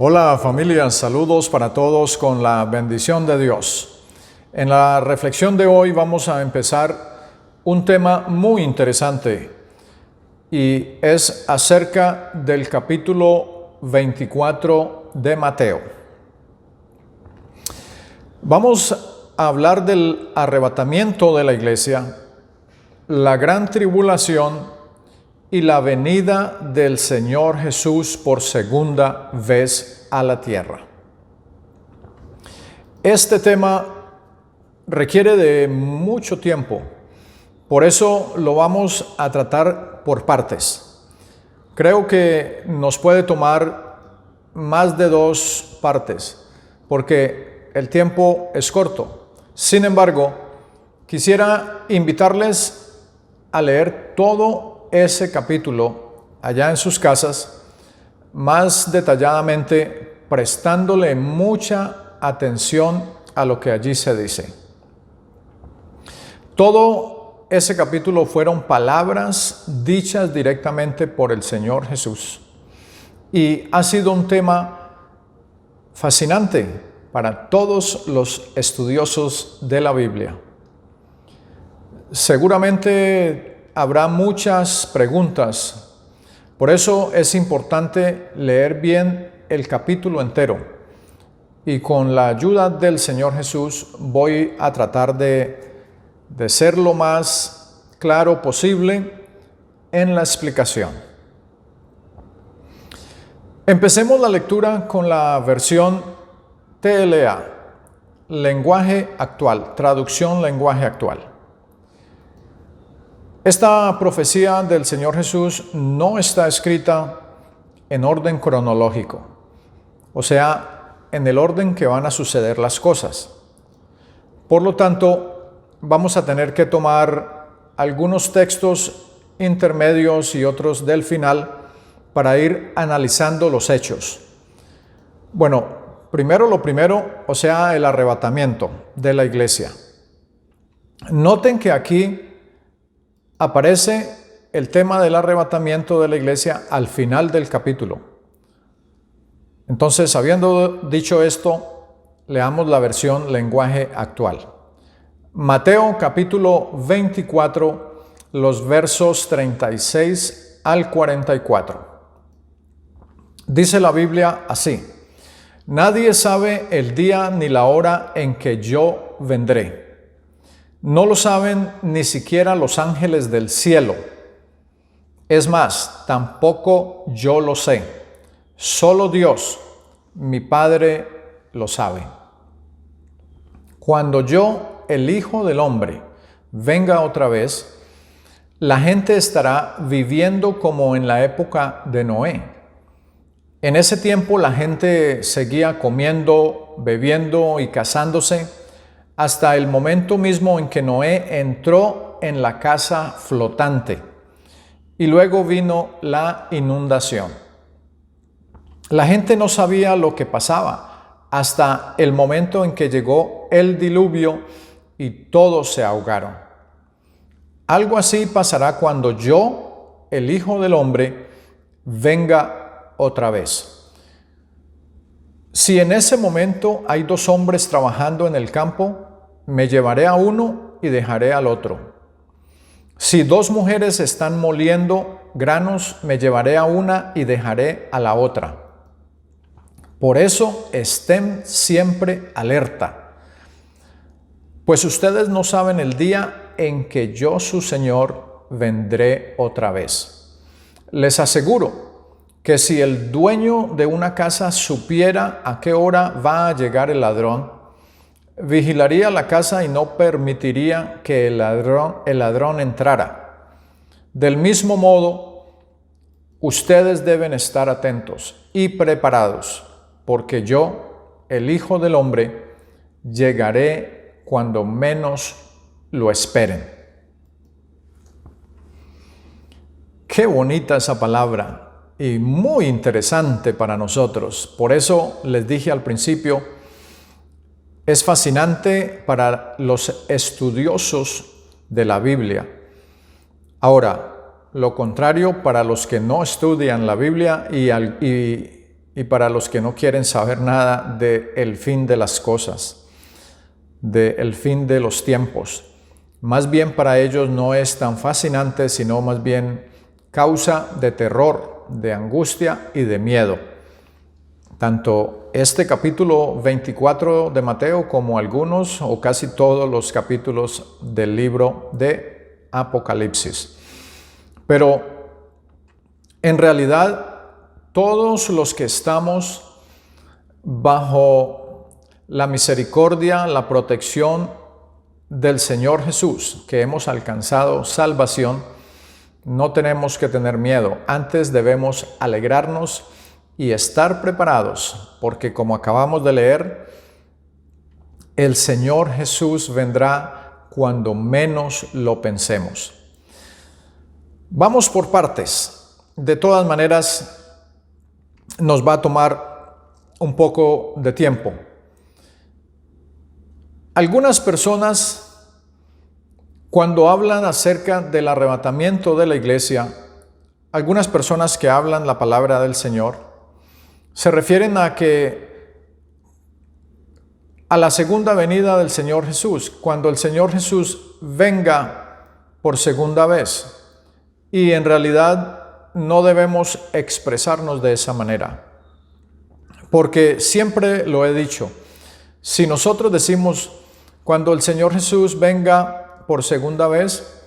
Hola familia, saludos para todos con la bendición de Dios. En la reflexión de hoy vamos a empezar un tema muy interesante y es acerca del capítulo 24 de Mateo. Vamos a hablar del arrebatamiento de la iglesia, la gran tribulación y la venida del Señor Jesús por segunda vez a la tierra. Este tema requiere de mucho tiempo, por eso lo vamos a tratar por partes. Creo que nos puede tomar más de 2 partes, porque el tiempo es corto. Sin embargo, quisiera invitarles a leer todo ese capítulo allá en sus casas, más detalladamente, prestándole mucha atención a lo que allí se dice. Todo ese capítulo fueron palabras dichas directamente por el Señor Jesús y ha sido un tema fascinante para todos los estudiosos de la Biblia. Seguramente habrá muchas preguntas, por eso es importante leer bien el capítulo entero. Y con la ayuda del Señor Jesús voy a tratar de ser lo más claro posible en la explicación. Empecemos la lectura con la versión TLA, lenguaje actual, traducción lenguaje actual. Esta profecía del Señor Jesús no está escrita en orden cronológico, o sea, en el orden que van a suceder las cosas. Por lo tanto, vamos a tener que tomar algunos textos intermedios y otros del final para ir analizando los hechos. Bueno, primero lo primero, o sea, el arrebatamiento de la iglesia. Noten que aquí aparece el tema del arrebatamiento de la iglesia al final del capítulo. Entonces, habiendo dicho esto, leamos la versión lenguaje actual. Mateo capítulo 24, los versos 36 al 44. Dice la Biblia así: Nadie sabe el día ni la hora en que yo vendré. No lo saben ni siquiera los ángeles del cielo. Es más, tampoco yo lo sé. Solo Dios, mi Padre, lo sabe. Cuando yo, el Hijo del Hombre, venga otra vez, la gente estará viviendo como en la época de Noé. En ese tiempo la gente seguía comiendo, bebiendo y casándose, hasta el momento mismo en que Noé entró en la casa flotante y luego vino la inundación. La gente no sabía lo que pasaba hasta el momento en que llegó el diluvio y todos se ahogaron. Algo así pasará cuando yo, el Hijo del Hombre, venga otra vez. Si en ese momento hay 2 hombres trabajando en el campo, me llevaré a uno y dejaré al otro. Si 2 mujeres están moliendo granos, me llevaré a una y dejaré a la otra. Por eso estén siempre alerta, pues ustedes no saben el día en que yo, su Señor, vendré otra vez. Les aseguro que si el dueño de una casa supiera a qué hora va a llegar el ladrón, vigilaría la casa y no permitiría que el ladrón entrara. Del mismo modo, ustedes deben estar atentos y preparados, porque yo, el Hijo del Hombre, llegaré cuando menos lo esperen. Qué bonita esa palabra y muy interesante para nosotros. Por eso les dije al principio, es fascinante para los estudiosos de la Biblia. Ahora, lo contrario para los que no estudian la Biblia y y para los que no quieren saber nada del fin de las cosas, del fin de los tiempos. Más bien para ellos no es tan fascinante, sino más bien causa de terror, de angustia y de miedo. Tanto este capítulo 24 de Mateo como algunos o casi todos los capítulos del libro de Apocalipsis. Pero en realidad todos los que estamos bajo la misericordia, la protección del Señor Jesús, que hemos alcanzado salvación, no tenemos que tener miedo. Antes debemos alegrarnos y estar preparados, porque como acabamos de leer, el Señor Jesús vendrá cuando menos lo pensemos. Vamos por partes. De todas maneras, nos va a tomar un poco de tiempo. Algunas personas, cuando hablan acerca del arrebatamiento de la iglesia, algunas personas que hablan la palabra del Señor, se refieren a la segunda venida del Señor Jesús, cuando el Señor Jesús venga por segunda vez. Y en realidad no debemos expresarnos de esa manera, porque siempre lo he dicho, si nosotros decimos cuando el Señor Jesús venga por segunda vez,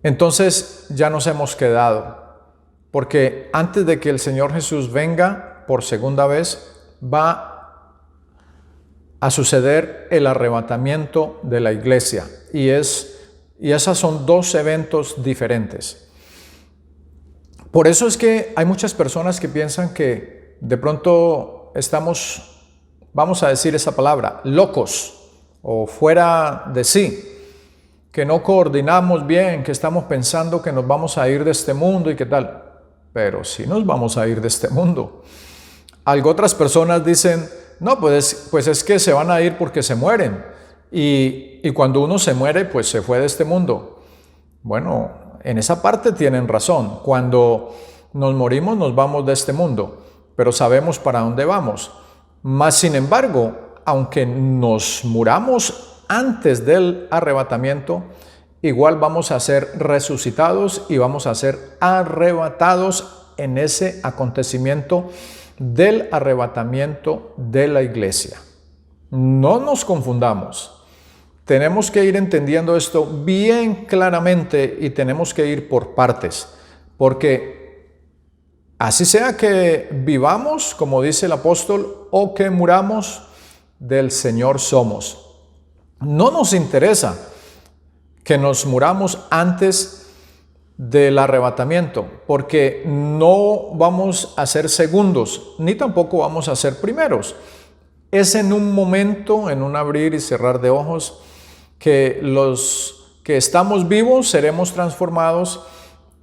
entonces ya nos hemos quedado, porque antes de que el Señor Jesús venga por segunda vez, va a suceder el arrebatamiento de la iglesia, y esas son dos eventos diferentes. Por eso es que hay muchas personas que piensan que de pronto estamos, vamos a decir esa palabra, locos o fuera de sí, que no coordinamos bien, que estamos pensando que nos vamos a ir de este mundo y qué tal. Pero sí nos vamos a ir de este mundo. Algo otras personas dicen, no, pues es que se van a ir porque se mueren. Y cuando uno se muere, pues se fue de este mundo. Bueno, en esa parte tienen razón. Cuando nos morimos nos vamos de este mundo, pero sabemos para dónde vamos. Mas, sin embargo, aunque nos muramos antes del arrebatamiento, igual vamos a ser resucitados y vamos a ser arrebatados en ese acontecimiento del arrebatamiento de la iglesia. No nos confundamos. Tenemos que ir entendiendo esto bien claramente y tenemos que ir por partes, porque así sea que vivamos, como dice el apóstol, o que muramos, del Señor somos. No nos interesa que nos muramos antes del arrebatamiento, porque no vamos a ser segundos, ni tampoco vamos a ser primeros. Es en un momento, en un abrir y cerrar de ojos, que los que estamos vivos seremos transformados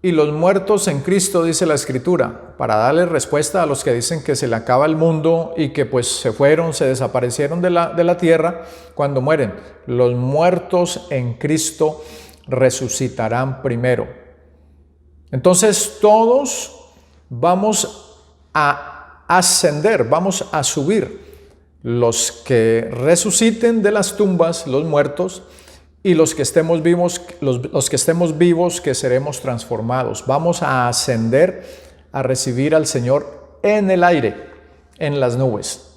y los muertos en Cristo, dice la Escritura, para darle respuesta a los que dicen que se le acaba el mundo y que pues se fueron, se desaparecieron de la tierra cuando mueren. Los muertos en Cristo resucitarán primero. Entonces todos vamos a ascender, vamos a subir. Los que resuciten de las tumbas, los muertos, y los que estemos vivos, los que estemos vivos, que seremos transformados. Vamos a ascender a recibir al Señor en el aire, en las nubes.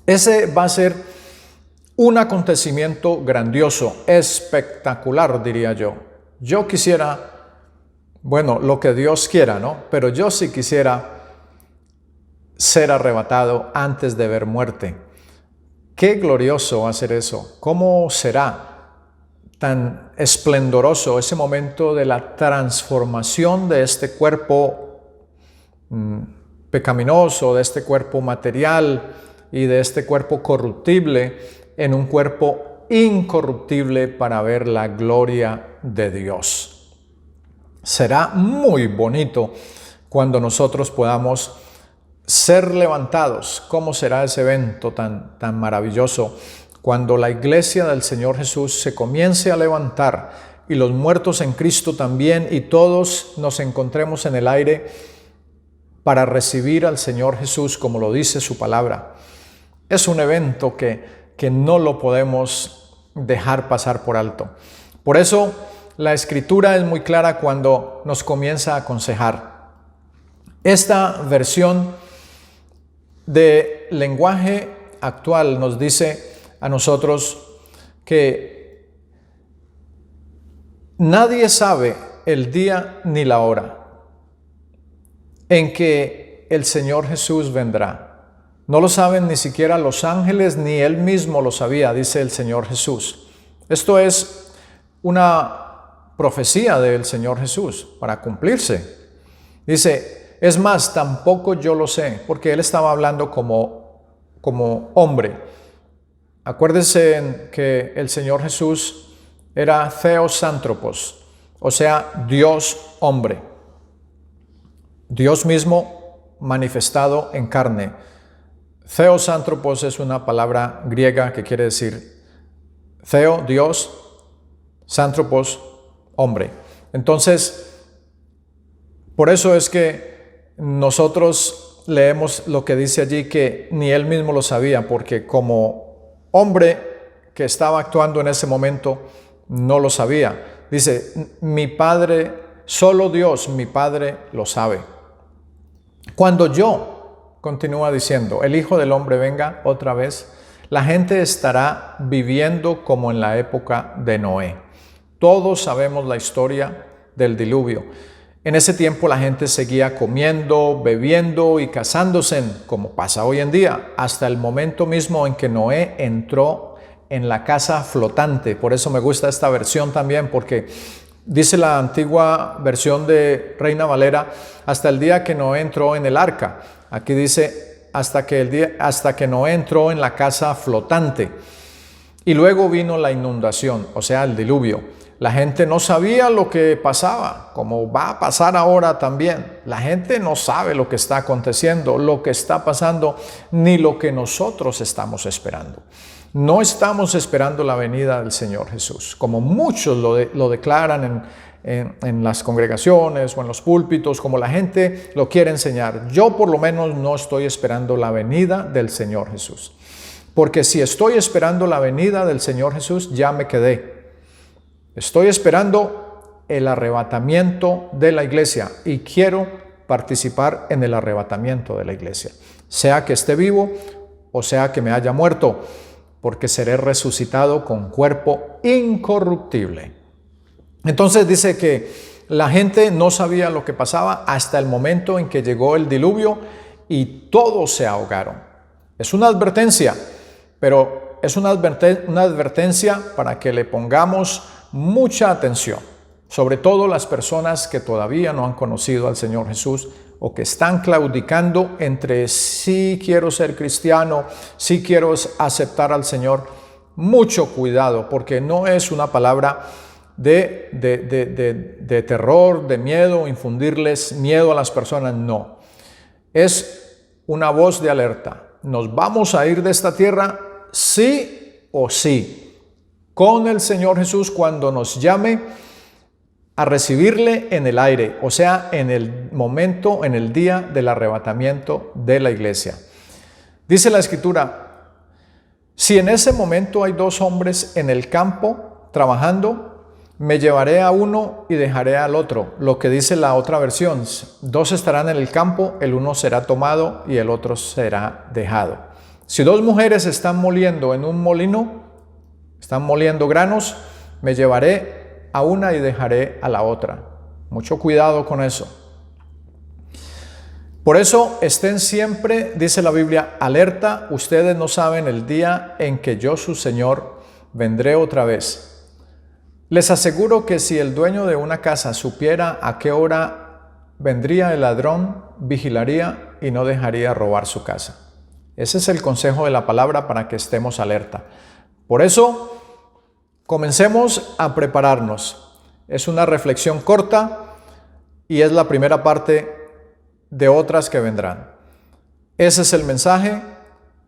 Ese va a ser un acontecimiento grandioso, espectacular, diría yo. Yo quisiera, bueno, lo que Dios quiera, ¿no? Pero yo sí quisiera ser arrebatado antes de ver muerte. Qué glorioso va a ser eso. ¿Cómo será tan esplendoroso ese momento de la transformación de este cuerpo pecaminoso, de este cuerpo material y de este cuerpo corruptible en un cuerpo incorruptible para ver la gloria de Dios? Será muy bonito cuando nosotros podamos ser levantados. ¿Cómo será ese evento tan maravilloso? Cuando la iglesia del Señor Jesús se comience a levantar y los muertos en Cristo también, y todos nos encontremos en el aire para recibir al Señor Jesús como lo dice su palabra. Es un evento que no lo podemos dejar pasar por alto. Por eso la Escritura es muy clara cuando nos comienza a aconsejar. Esta versión de lenguaje actual nos dice a nosotros que nadie sabe el día ni la hora en que el Señor Jesús vendrá. No lo saben ni siquiera los ángeles, ni Él mismo lo sabía, dice el Señor Jesús. Esto es una profecía del Señor Jesús para cumplirse. Dice, es más, tampoco yo lo sé, porque Él estaba hablando como hombre. Acuérdense que el Señor Jesús era Theos Anthropos, o sea, Dios hombre. Dios mismo manifestado en carne. Theos Anthropos es una palabra griega que quiere decir Theo, Dios, Anthropos, hombre. Entonces, por eso es que nosotros leemos lo que dice allí, que ni Él mismo lo sabía, porque como hombre que estaba actuando en ese momento, no lo sabía. Dice, mi Padre, solo Dios, mi Padre, lo sabe. Cuando yo, continúa diciendo, el Hijo del Hombre venga otra vez, la gente estará viviendo como en la época de Noé. Todos sabemos la historia del diluvio. En ese tiempo la gente seguía comiendo, bebiendo y casándose, como pasa hoy en día, hasta el momento mismo en que Noé entró en la casa flotante. Por eso me gusta esta versión también, porque dice la antigua versión de Reina Valera, hasta el día que Noé entró en el arca. Aquí dice, hasta que Noé entró en la casa flotante. Y luego vino la inundación, o sea, el diluvio. La gente no sabía lo que pasaba, como va a pasar ahora también. La gente no sabe lo que está aconteciendo, lo que está pasando, ni lo que nosotros estamos esperando. No estamos esperando la venida del Señor Jesús, como muchos lo declaran en las congregaciones o en los púlpitos, como la gente lo quiere enseñar. Yo por lo menos no estoy esperando la venida del Señor Jesús. Porque si estoy esperando la venida del Señor Jesús, ya me quedé. Estoy esperando el arrebatamiento de la iglesia y quiero participar en el arrebatamiento de la iglesia. Sea que esté vivo o sea que me haya muerto, porque seré resucitado con cuerpo incorruptible. Entonces dice que la gente no sabía lo que pasaba hasta el momento en que llegó el diluvio y todos se ahogaron. Es una advertencia, pero es una advertencia para que le pongamos mucha atención, sobre todo las personas que todavía no han conocido al Señor Jesús o que están claudicando entre sí quiero ser cristiano, sí quiero aceptar al Señor. Mucho cuidado, porque no es una palabra de terror, de miedo, infundirles miedo a las personas, no. Es una voz de alerta. ¿Nos vamos a ir de esta tierra? Sí o sí. Con el Señor Jesús cuando nos llame a recibirle en el aire, o sea, en el momento, en el día del arrebatamiento de la iglesia. Dice la Escritura, si en ese momento hay dos hombres en el campo trabajando, me llevaré a uno y dejaré al otro. Lo que dice la otra versión, dos estarán en el campo, el uno será tomado y el otro será dejado. Si dos mujeres están moliendo en un molino, están moliendo granos, me llevaré a una y dejaré a la otra. Mucho cuidado con eso. Por eso estén siempre, dice la Biblia, alerta. Ustedes no saben el día en que yo, su Señor, vendré otra vez. Les aseguro que si el dueño de una casa supiera a qué hora vendría el ladrón, vigilaría y no dejaría robar su casa. Ese es el consejo de la palabra para que estemos alerta. Por eso, comencemos a prepararnos. Es una reflexión corta y es la primera parte de otras que vendrán. Ese es el mensaje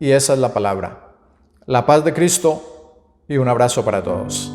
y esa es la palabra. La paz de Cristo y un abrazo para todos.